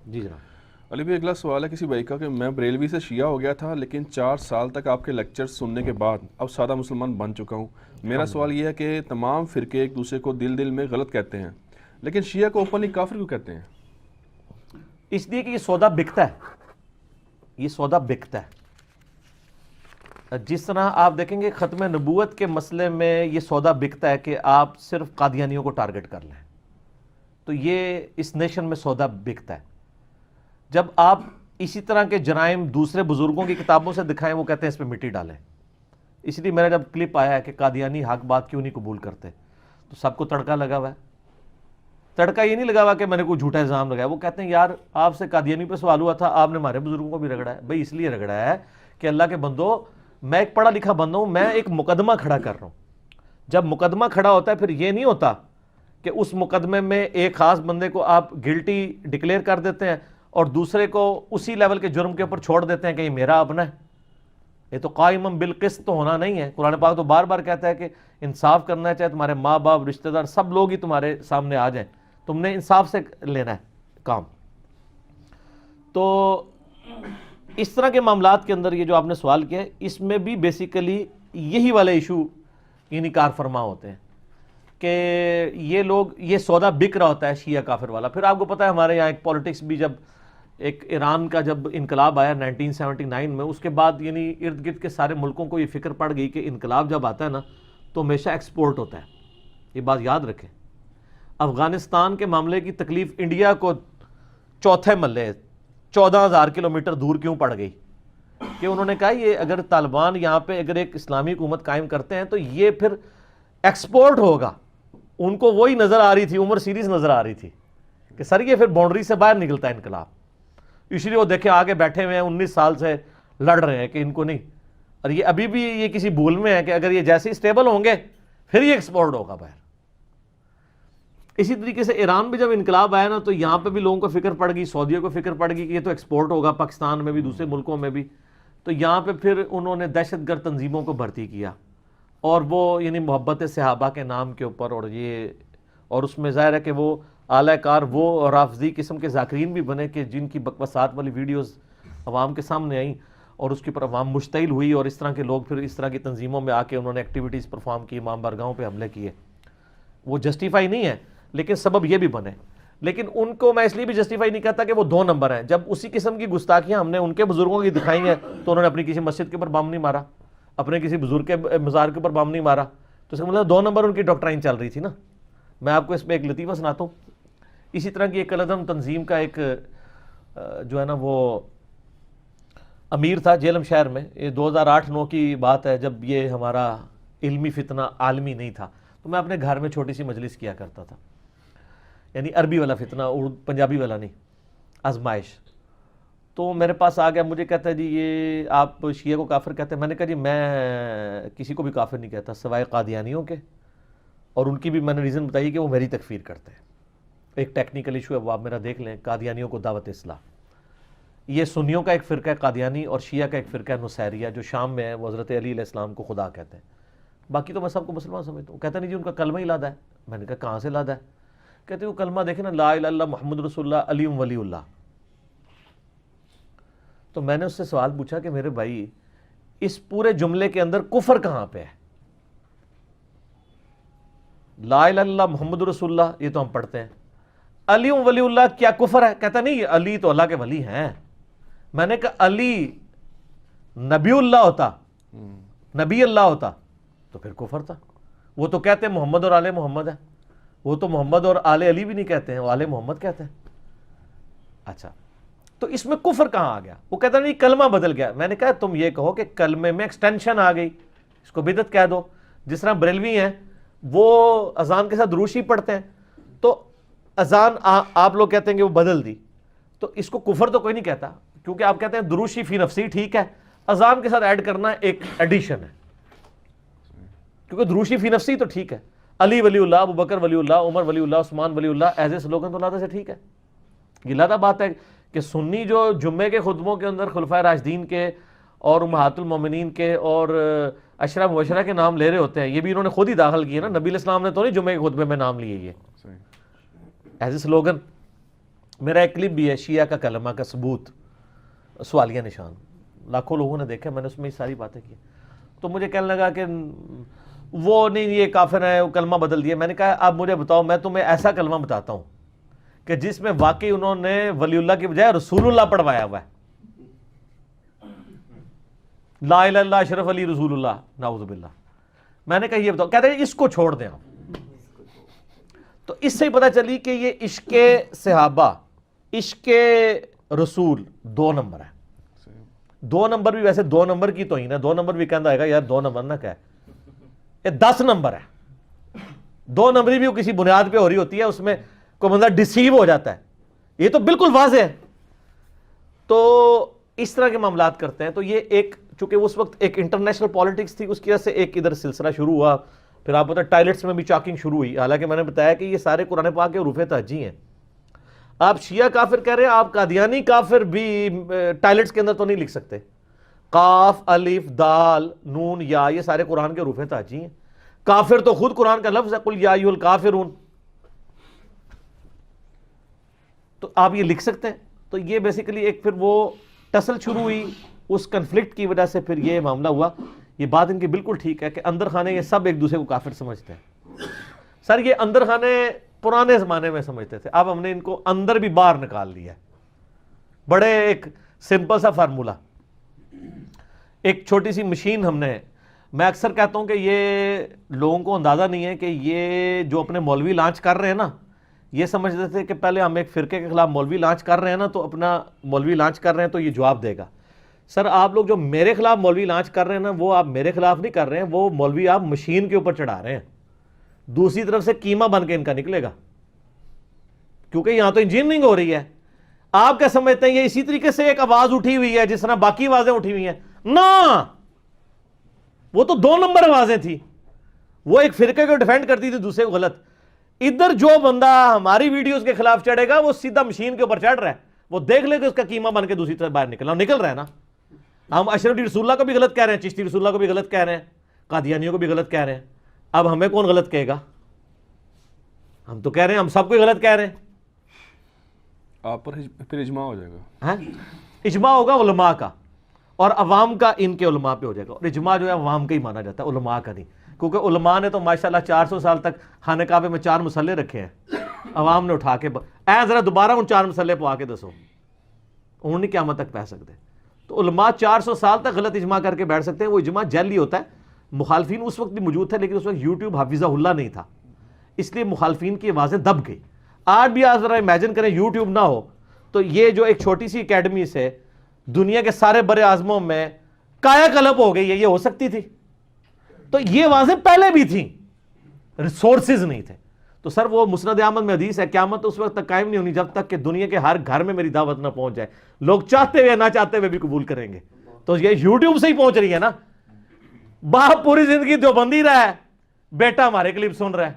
جی جناب۔ علی بھائی اگلا سوال ہے کسی بھائی کا کہ میں بریلوی سے شیعہ ہو گیا تھا لیکن 4 سال تک آپ کے لیکچر سننے کے بعد اب سادہ مسلمان بن چکا ہوں. میرا سوال یہ ہے کہ تمام فرقے ایک دوسرے کو دل دل میں غلط کہتے ہیں لیکن شیعہ کو اوپنلی کافر کیوں کہتے ہیں؟ اس لیے کہ یہ سودا بکتا ہے، یہ سودا بکتا ہے. جس طرح آپ دیکھیں گے ختم نبوت کے مسئلے میں یہ سودا بکتا ہے کہ آپ صرف قادیانیوں کو ٹارگٹ کر لیں، تو یہ اس نیشن میں سودا بکتا ہے. جب آپ اسی طرح کے جرائم دوسرے بزرگوں کی کتابوں سے دکھائیں وہ کہتے ہیں اس پہ مٹی ڈالیں. اس لیے میرا جب کلپ آیا ہے کہ قادیانی حق بات کیوں نہیں قبول کرتے تو سب کو تڑکا لگا ہوا ہے. تڑکا یہ نہیں لگا ہوا کہ میں نے کوئی جھوٹا الزام لگایا، وہ کہتے ہیں یار آپ سے قادیانی پہ سوال ہوا تھا، آپ نے ہمارے بزرگوں کو بھی رگڑا ہے. بھائی اس لیے رگڑا ہے کہ اللہ کے بندو میں ایک پڑھا لکھا بندہ ہوں، میں ایک مقدمہ کھڑا کر رہا ہوں. جب مقدمہ کھڑا ہوتا ہے پھر یہ نہیں ہوتا کہ اس مقدمے میں ایک خاص بندے کو آپ گلٹی ڈکلیئر کر دیتے ہیں اور دوسرے کو اسی لیول کے جرم کے اوپر چھوڑ دیتے ہیں کہ یہ میرا اپنا ہے. یہ تو قائم بالقسط تو ہونا نہیں ہے. قرآن پاک تو بار بار کہتا ہے کہ انصاف کرنا ہے، چاہے تمہارے ماں باپ رشتہ دار سب لوگ ہی تمہارے سامنے آ جائیں، تم نے انصاف سے لینا ہے کام. تو اس طرح کے معاملات کے اندر یہ جو آپ نے سوال کیا ہے اس میں بھی بیسیکلی یہی والے ایشو یعنی کار فرما ہوتے ہیں کہ یہ لوگ یہ سودا بک رہا ہوتا ہے شیعہ کافر والا. پھر آپ کو پتہ ہے ہمارے یہاں ایک پولیٹکس بھی جب ایک ایران کا جب انقلاب آیا 1979 میں، اس کے بعد یعنی ارد گرد کے سارے ملکوں کو یہ فکر پڑ گئی کہ انقلاب جب آتا ہے نا تو ہمیشہ ایکسپورٹ ہوتا ہے. یہ بات یاد رکھیں. افغانستان کے معاملے کی تکلیف انڈیا کو چوتھے محلے 14,000 کلومیٹر دور کیوں پڑ گئی کہ انہوں نے کہا یہ اگر طالبان یہاں پہ اگر ایک اسلامی حکومت قائم کرتے ہیں تو یہ پھر ایکسپورٹ ہوگا. ان کو وہی نظر آ رہی تھی، عمر سیریز نظر آ رہی تھی کہ سر یہ پھر باؤنڈری سے باہر نکلتا ہے انقلاب. اس لیے وہ دیکھیں آگے بیٹھے ہوئے ہیں 19 سال سے لڑ رہے ہیں کہ ان کو نہیں، اور یہ ابھی بھی یہ کسی بھول میں ہے کہ اگر یہ جیسے ہی اسٹیبل ہوں گے پھر یہ ایکسپورٹ ہوگا باہر. اسی طریقے سے ایران میں جب انقلاب آیا نا تو یہاں پہ بھی لوگوں کو فکر پڑ گئی، سعودیہ کو فکر پڑ گئی کہ یہ تو ایکسپورٹ ہوگا پاکستان میں بھی دوسرے ملکوں میں بھی. تو یہاں پہ پھر انہوں نے دہشت گرد تنظیموں کو بھرتی کیا اور وہ یعنی محبت صحابہ کے نام کے اوپر اور اس میں ظاہر ہے کہ وہ اعلی کار وہ رافضی قسم کے ذاکرین بھی بنے کہ جن کی بکواسات والی ویڈیوز عوام کے سامنے آئیں اور اس کے اوپر عوام مشتعل ہوئی اور اس طرح کے لوگ پھر اس طرح کی تنظیموں میں آ کے انہوں نے ایکٹیویٹیز پرفارم کی، امام بارگاہوں پہ حملے کیے. وہ جسٹیفائی نہیں ہے لیکن سبب یہ بھی بنے. لیکن ان کو میں اس لیے بھی جسٹیفائی نہیں کہتا کہ وہ 2 نمبر ہیں. جب اسی قسم کی گستاخیاں ہم نے ان کے بزرگوں کی دکھائی ہیں تو انہوں نے اپنی کسی مسجد کے اوپر بم نہیں مارا، اپنے کسی بزرگ کے مزار کے اوپر بم نہیں مارا، تو اس کا مطلب 2 نمبر ان کی ڈاکٹرائن چل رہی تھی نا. میں آپ کو اس میں ایک لطیفہ سناتا ہوں. اسی طرح کی ایک العدم تنظیم کا ایک جو ہے نا وہ امیر تھا جیلم شہر میں. یہ 2008-9 کی بات ہے جب یہ ہمارا علمی فتنہ عالمی نہیں تھا. تو میں اپنے گھر میں چھوٹی سی مجلس کیا کرتا تھا، یعنی عربی والا فتنہ، پنجابی والا نہیں، آزمائش. تو میرے پاس آ گیا، مجھے کہتا ہے جی یہ آپ شیعہ کو کافر کہتے ہیں. میں نے کہا جی میں کسی کو بھی کافر نہیں کہتا سوائے قادیانیوں کے، اور ان کی بھی میں نے ریزن بتائی کہ وہ میری تکفیر کرتے ہیں. ایک ٹیکنیکل ایشو ہے وہ آپ میرا دیکھ لیں، قادیانیوں کو دعوت اصلاح. یہ سنیوں کا ایک فرقہ ہے قادیانی اور شیعہ کا ایک فرقہ ہے نصیریہ جو شام میں ہے، وہ حضرت علی علیہ السلام کو خدا کہتے ہیں. باقی تو میں سب کو مسلمان سمجھتا ہوں. کہتا نہیں جی ان کا کلمہ ہی لادا ہے. میں نے کہا کہاں سے لادا ہے؟ کہتے وہ کلمہ دیکھیں نا، لا الہ الا اللہ محمد رسول اللہ علی ولی اللہ. تو میں نے اس سے سوال پوچھا کہ میرے بھائی اس پورے جملے کے اندر کفر کہاں پہ ہے؟ لا الہ الا اللہ محمد رسول اللہ یہ تو ہم پڑھتے ہیں، علی ولی اللہ کیا کفر ہے؟ کہتا نہیں علی تو اللہ کے ولی ہیں. میں نے کہا علی نبی اللہ ہوتا، نبی اللہ ہوتا تو پھر کفر تھا. وہ تو کہتے ہیں محمد اور آل محمد ہے، وہ تو محمد اور آل علی بھی نہیں کہتے ہیں، وہ آل محمد کہتے ہیں. اچھا تو اس میں کفر کہاں آ گیا؟ وہ کہتا نہیں کلمہ بدل گیا. میں نے کہا تم یہ کہو کہ کلمے میں ایکسٹینشن آ گئی، اس کو بدعت کہہ دو. جس طرح بریلوی ہیں وہ اذان کے ساتھ دروشی پڑھتے ہیں تو اذان آپ لوگ کہتے ہیں کہ وہ بدل دی، تو اس کو کفر تو کوئی نہیں کہتا کیونکہ آپ کہتے ہیں دروشی فی نفسی ٹھیک ہے، اذان کے ساتھ ایڈ کرنا ایک ایڈیشن ہے، کیونکہ دروشی فی نفسی تو ٹھیک ہے. علی ولی اللہ، ابو بکر ولی اللہ، عمر ولی اللہ، عثمان ولی اللہ ایز اے سلوگن تو لادا سے ٹھیک ہے. یہ لادا بات ہے کہ سنی جو جمعے کے خطبوں کے اندر خلفائے راشدین کے اور امہات المومنین کے اور عشرہ مبشرہ کے نام لے رہے ہوتے ہیں، یہ بھی انہوں نے خود ہی داخل کیے نا. نبی علیہ السلام نے تو نہیں جمعے کے خطبے میں نام لیے یہ ایز اے سلوگن. میرا ایک کلپ بھی ہے شیعہ کا کلمہ کا ثبوت سوالیہ نشان، لاکھوں لوگوں نے دیکھا، میں نے اس میں یہ ساری باتیں کی. تو مجھے کہنے لگا کہ وہ نہیں یہ کافر ہے، وہ کلمہ بدل دیا. میں نے کہا آپ مجھے بتاؤ، میں تمہیں ایسا کلمہ بتاتا ہوں کہ جس میں واقعی انہوں نے ولی اللہ کی بجائے رسول اللہ پڑھوایا ہوا ہے. لا الہ الا اللہ اشرف علی رسول اللہ، نعوذ باللہ. میں نے کہا یہ بتاؤ، کہتے ہیں اس کو چھوڑ دیں آپ. تو اس سے ہی پتہ چلی کہ یہ عشق صحابہ، عشق رسول 2 نمبر ہے. 2 نمبر بھی ویسے 2 نمبر کی توہین ہے. 2 نمبر بھی کہنا ہے گا یار 2 نمبر نہ کہ یہ 10 نمبر ہے. 2 نمبری بھی کسی بنیاد پہ ہو رہی ہوتی ہے، اس میں کوئی بندہ ڈسیو ہو جاتا ہے. یہ تو بالکل واضح ہے. تو اس طرح کے معاملات کرتے ہیں. تو یہ ایک چونکہ اس وقت ایک انٹرنیشنل پالیٹکس تھی، اس کی وجہ سے ایک ادھر سلسلہ شروع ہوا. پھر آپ بتائیں ٹائلٹس میں بھی چاکنگ شروع ہوئی. حالانکہ میں نے بتایا کہ یہ سارے قرآن پاک کے حروف تہجی ہیں. آپ شیعہ کافر کہہ رہے ہیں، آپ قادیانی کافر بھی ٹائلٹس کے اندر تو نہیں لکھ سکتے. قاف الف دال نون یا، یہ سارے قرآن کے حروف تہجی ہیں. کافر تو خود قرآن کا لفظ ہے، قل یا ایھا الکافرون. تو آپ یہ لکھ سکتے ہیں. تو یہ بیسیکلی ایک پھر وہ ٹسل شروع ہوئی. اس کنفلکٹ کی وجہ سے پھر یہ معاملہ ہوا. یہ بات ان کی بالکل ٹھیک ہے کہ اندر خانے یہ سب ایک دوسرے کو کافر سمجھتے ہیں. سر یہ اندر خانے پرانے زمانے میں سمجھتے تھے، اب ہم نے ان کو اندر بھی باہر نکال لیا ہے. بڑے ایک سمپل سا فارمولہ، ایک چھوٹی سی مشین ہم نے. میں اکثر کہتا ہوں کہ یہ لوگوں کو اندازہ نہیں ہے کہ یہ جو اپنے مولوی لانچ کر رہے ہیں نا، یہ سمجھتے تھے کہ پہلے ہم ایک فرقے کے خلاف مولوی لانچ کر رہے ہیں نا، تو اپنا مولوی لانچ کر رہے ہیں تو یہ جواب دے گا. سر آپ لوگ جو میرے خلاف مولوی لانچ کر رہے ہیں نا، وہ آپ میرے خلاف نہیں کر رہے ہیں، وہ مولوی آپ مشین کے اوپر چڑھا رہے ہیں. دوسری طرف سے قیمہ بن کے ان کا نکلے گا، کیونکہ یہاں تو انجینئرنگ ہو رہی ہے. آپ کیا سمجھتے ہیں یہ اسی طریقے سے ایک آواز اٹھی ہوئی ہے جس طرح باقی آوازیں اٹھی ہوئی ہیں؟ نا، وہ تو 2 نمبر آوازیں تھی. وہ ایک فرقے کو ڈیفینڈ کرتی تھی، دوسرے کو غلط. ادھر جو بندہ ہماری ویڈیوز کے خلاف چڑھے گا وہ سیدھا مشین کے اوپر چڑھ رہا ہے. وہ دیکھ لے کہ اس کا قیمہ بن کے دوسری طرف باہر نکل رہا ہے نا. ہم اشرف رسول اللہ کو بھی غلط کہہ رہے ہیں، چشتی رسول اللہ کو بھی غلط کہہ رہے ہیں، قادیانیوں کو بھی غلط کہہ رہے ہیں. اب ہمیں کون غلط کہے گا؟ ہم تو کہہ رہے ہیں ہم سب کو غلط کہہ رہے ہیں. آپ پر پھر اجماع ہو جائے گا. ہاں، اجماع ہوگا علماء کا اور عوام کا، ان کے علماء پہ ہو جائے گا. اور اجماع جو ہے عوام کا ہی مانا جاتا ہے، علماء کا نہیں. کیونکہ علماء نے تو ماشاءاللہ 400 سال تک خانہ کعبے میں 4 مصلے رکھے ہیں. عوام نے اٹھا کے ذرا دوبارہ ان 4 مصلے پہ آ کے دسو، انہوں نے قیامت تک پہ سکتے. تو علماء 400 سال تک غلط اجماع کر کے بیٹھ سکتے ہیں. وہ اجماع جعلی ہوتا ہے. مخالفین اس وقت بھی موجود تھے، لیکن اس وقت یوٹیوب حافظہ اللہ نہیں تھا، اس لیے مخالفین کی آوازیں دب گئی. آج بھی آپ ذرا امیجن کریں یوٹیوب نہ ہو تو یہ جو ایک چھوٹی سی اکیڈمی سے دنیا کے سارے بڑے اعظموں میں کایا کلپ ہو گئی ہے، یہ ہو سکتی تھی؟ تو یہ آوازیں پہلے بھی تھیں، ریسورسز نہیں تھے. تو سر وہ مسند احمد میں حدیث ہے، قیامت اس وقت تک قائم نہیں ہونی جب تک کہ دنیا کے ہر گھر میں میری دعوت نہ پہنچ جائے. لوگ چاہتے ہوئے نہ چاہتے ہوئے بھی قبول کریں گے. تو یہ یوٹیوب سے ہی پہنچ رہی ہے نا. باپ پوری زندگی دیوبندی رہا ہے، بیٹا ہمارے کلپ سن رہا ہے.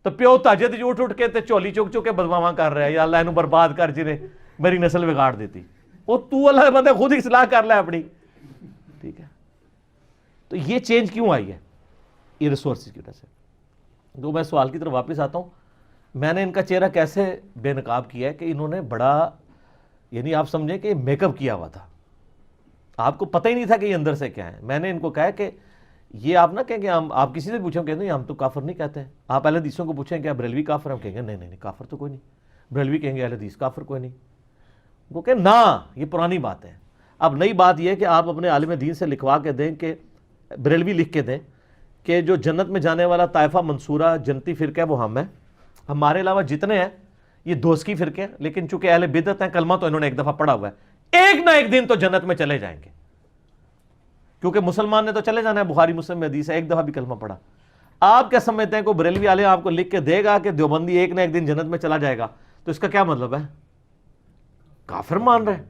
تو پیو تہجد اٹھ کے تے چولی چک چک کے بدواواں کر رہا ہے، یا اللہ انہوں برباد کر جنہیں میری نسل بگاڑ دیتی. وہ تو اللہ بندے خود ہی اصلاح کر لے اپنی. ٹھیک ہے، تو یہ چینج کیوں آئی ہے؟ یہ ریسورسز کی وجہ سے. تو میں سوال کی طرف واپس آتا ہوں. میں نے ان کا چہرہ کیسے بے نقاب کیا ہے کہ انہوں نے بڑا، یعنی آپ سمجھیں کہ میک اپ کیا ہوا تھا. آپ کو پتہ ہی نہیں تھا کہ یہ اندر سے کیا ہے. میں نے ان کو کہا کہ یہ آپ نہ کہیں کہ آپ کسی سے پوچھیں کہتے ہیں ہم تو کافر نہیں کہتے ہیں. آپ اہل حدیثوں کو پوچھیں کہ آپ بریلوی کافر ہیں، ہم کہیں گے نہیں کافر تو کوئی نہیں. بریلوی کہیں گے اہل حدیث کافر کوئی نہیں. وہ کہ نا، یہ پرانی بات ہے. اب نئی بات یہ ہے کہ آپ اپنے عالم دین سے لکھوا کے دیں، کہ بریلوی لکھ کے دیں کہ جو جنت میں جانے والا طائفہ منصورہ جنتی فرقہ ہے وہ ہم ہیں. ہمارے علاوہ جتنے ہیں یہ دوستی فرقے ہیں، لیکن چونکہ اہل بدعت ہیں، کلمہ تو انہوں نے ایک دفعہ پڑھا ہوا ہے، ایک نہ ایک دن تو جنت میں چلے جائیں گے. کیونکہ مسلمان نے تو چلے جانا ہے، بخاری مسلم میں حدیث ہے، ایک دفعہ بھی کلمہ پڑھا. آپ کیا سمجھتے ہیں کوئی بریلوی والے آپ کو لکھ کے دے گا کہ دیوبندی ایک نہ ایک دن جنت میں چلا جائے گا؟ تو اس کا کیا مطلب ہے؟ کافر مان رہے.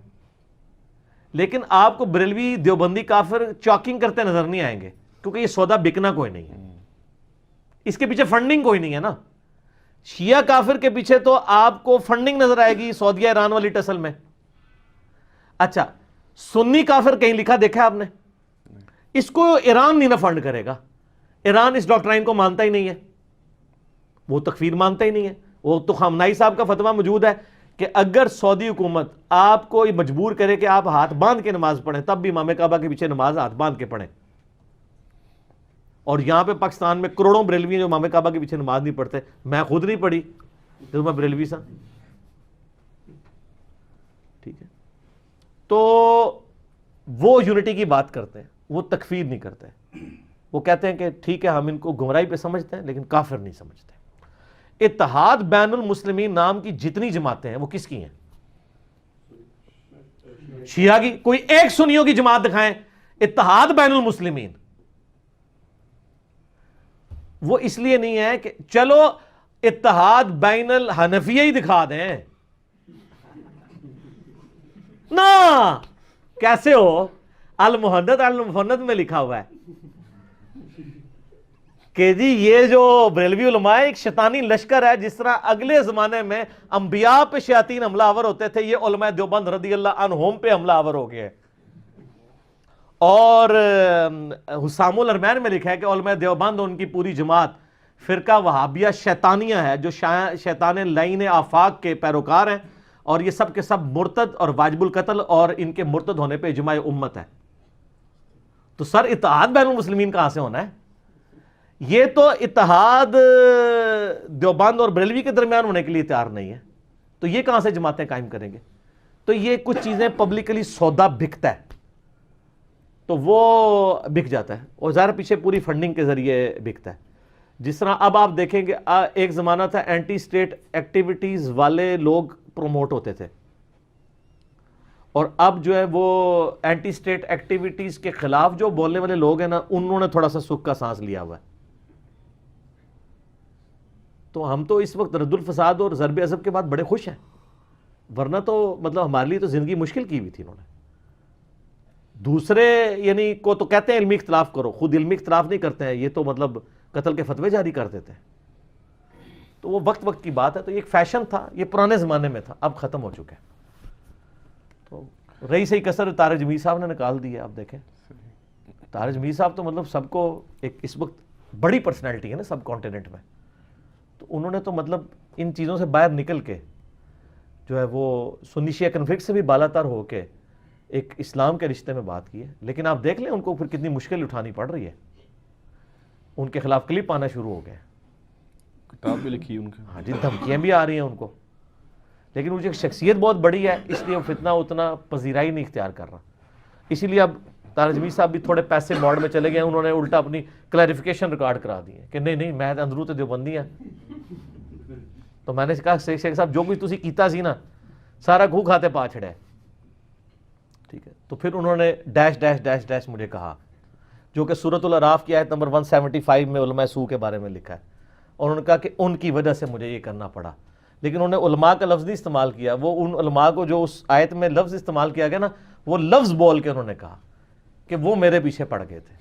لیکن آپ کو بریلوی دیوبندی کافر چاکنگ کرتے نظر نہیں آئیں گے، کیونکہ یہ سودا بکنا کوئی نہیں ہے، اس کے پیچھے فنڈنگ کوئی نہیں ہے نا. شیعہ کافر کے پیچھے تو آپ کو فنڈنگ نظر آئے گی سعودیہ ایران والی ٹسل میں. اچھا، سنی کافر کہیں لکھا دیکھا ہے آپ نے؟ اس کو ایران نہیں نہ فنڈ کرے گا. ایران اس ڈاکٹرائن کو مانتا ہی نہیں ہے، وہ تکفیر مانتا ہی نہیں ہے. وہ تو خامنائی صاحب کا فتویٰ موجود ہے کہ اگر سعودی حکومت آپ کو مجبور کرے کہ آپ ہاتھ باندھ کے نماز پڑھیں تب بھی امام کعبہ کے پیچھے نماز ہاتھ باندھ کے پڑھیں. اور یہاں پہ پاکستان میں کروڑوں بریلوی جو امام کعبہ کے پیچھے نماز نہیں پڑھتے. میں خود نہیں پڑھی تو میں بریلوی سا. ٹھیک ہے, تو وہ یونٹی کی بات کرتے ہیں, وہ تکفیر نہیں کرتے. وہ کہتے ہیں کہ ٹھیک ہے ہم ان کو گمراہی پہ سمجھتے ہیں لیکن کافر نہیں سمجھتے. اتحاد بین المسلمین نام کی جتنی جماعتیں ہیں وہ کس کی ہیں؟ شیعہ کی. کوئی ایک سنیوں کی جماعت دکھائیں اتحاد بین المسلمین. وہ اس لیے نہیں ہے کہ چلو اتحاد بین الحنفیہ ہی دکھا دیں نا. کیسے ہو؟ المحدث المفند میں لکھا ہوا ہے کہ جی یہ جو بریلوی علماء ایک شیطانی لشکر ہے. جس طرح اگلے زمانے میں انبیاء پہ شیاطین حملہ آور ہوتے تھے, یہ علماء دیوبند رضی اللہ عنہم پہ حملہ آور ہو گئے. اور حسام الارمین میں لکھا ہے کہ علماء دیوبند ان کی پوری جماعت فرقہ وہابیہ شیطانیہ ہے جو شیطان لعین آفاق کے پیروکار ہیں, اور یہ سب کے سب مرتد اور واجب القتل اور ان کے مرتد ہونے پہ اجماع امت ہے. تو سر اتحاد بین المسلمین کہاں سے ہونا ہے؟ یہ تو اتحاد دیوبند اور بریلوی کے درمیان ہونے کے لیے تیار نہیں ہے, تو یہ کہاں سے جماعتیں قائم کریں گے؟ تو یہ کچھ چیزیں پبلکلی سودا بکتا ہے تو وہ بک جاتا ہے, اور ظاہر پیچھے پوری فنڈنگ کے ذریعے بکتا ہے. جس طرح اب آپ دیکھیں گے ایک زمانہ تھا اینٹی اسٹیٹ ایکٹیویٹیز والے لوگ پروموٹ ہوتے تھے, اور اب جو ہے وہ اینٹی اسٹیٹ ایکٹیویٹیز کے خلاف جو بولنے والے لوگ ہیں نا, انہوں نے تھوڑا سا سکھ کا سانس لیا ہوا ہے. تو ہم تو اس وقت رد الفساد اور ضرب عضب کے بعد بڑے خوش ہیں, ورنہ تو مطلب ہمارے لیے تو زندگی مشکل کی ہوئی تھی انہوں نے. دوسرے یعنی کو تو کہتے ہیں علمی اختلاف کرو, خود علمی اختلاف نہیں کرتے ہیں, یہ تو مطلب قتل کے فتوے جاری کر دیتے ہیں. تو وہ وقت کی بات ہے. تو یہ ایک فیشن تھا, یہ پرانے زمانے میں تھا, اب ختم ہو چکا ہے. تو رہی صحیح کسر طارق جمیل صاحب نے نکال دی ہے. آپ دیکھیں طارق جمیل صاحب تو مطلب سب کو ایک اس وقت بڑی پرسنالٹی ہے نا سب کانٹیننٹ میں, تو انہوں نے تو مطلب ان چیزوں سے باہر نکل کے جو ہے وہ سنی شیعہ کنفلکٹ سے بھی بالاتر ہو کے ایک اسلام کے رشتے میں بات کی ہے. لیکن آپ دیکھ لیں ان کو پھر کتنی مشکل اٹھانی پڑ رہی ہے. ان کے خلاف کلپ آنا شروع ہو گئے, کتاب بھی لکھی ان کی, ہاں جی دھمکیاں بھی آ رہی ہیں ان کو. لیکن وہ جو شخصیت بہت بڑی ہے اس لیے وہ فتنہ اتنا پذیرائی نہیں اختیار کر رہا. اسی لیے اب طارق جمیل صاحب بھی تھوڑے پیسے موڈ میں چلے گئے. انہوں نے الٹا اپنی کلیریفیکیشن ریکارڈ کرا دی ہے کہ نہیں میں اندروں تے دیوبندی ہیں. تو میں نے کہا شیخ صاحب جو کچھ تسی کیتا سی نا سارا گھو کھاتے پا چھڑے. ٹھیک ہے, تو پھر انہوں نے ڈیش ڈیش ڈیش ڈیش مجھے کہا, جو کہ سورۃ الاعراف کی آیت نمبر 175 میں علماء سو کے بارے میں لکھا ہے. اور انہوں نے کہا کہ ان کی وجہ سے مجھے یہ کرنا پڑا. لیکن انہوں نے علماء کا لفظ نہیں استعمال کیا, وہ ان علماء کو جو اس آیت میں لفظ استعمال کیا گیا نا وہ لفظ بول کے انہوں نے کہا کہ وہ میرے پیچھے پڑ گئے تھے.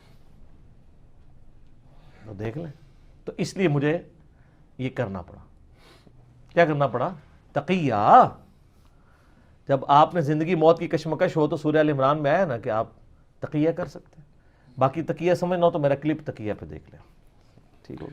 تو دیکھ لیں, تو اس لیے مجھے یہ کرنا پڑا. کیا کرنا پڑا؟ تقیہ. جب آپ نے زندگی موت کی کشمکش ہو تو سورہ ال عمران میں آیا نا کہ آپ تقیہ کر سکتے ہیں. باقی تقیہ سمجھنا ہو تو میرا کلپ تقیہ پہ دیکھ لیں. ٹھیک ہو.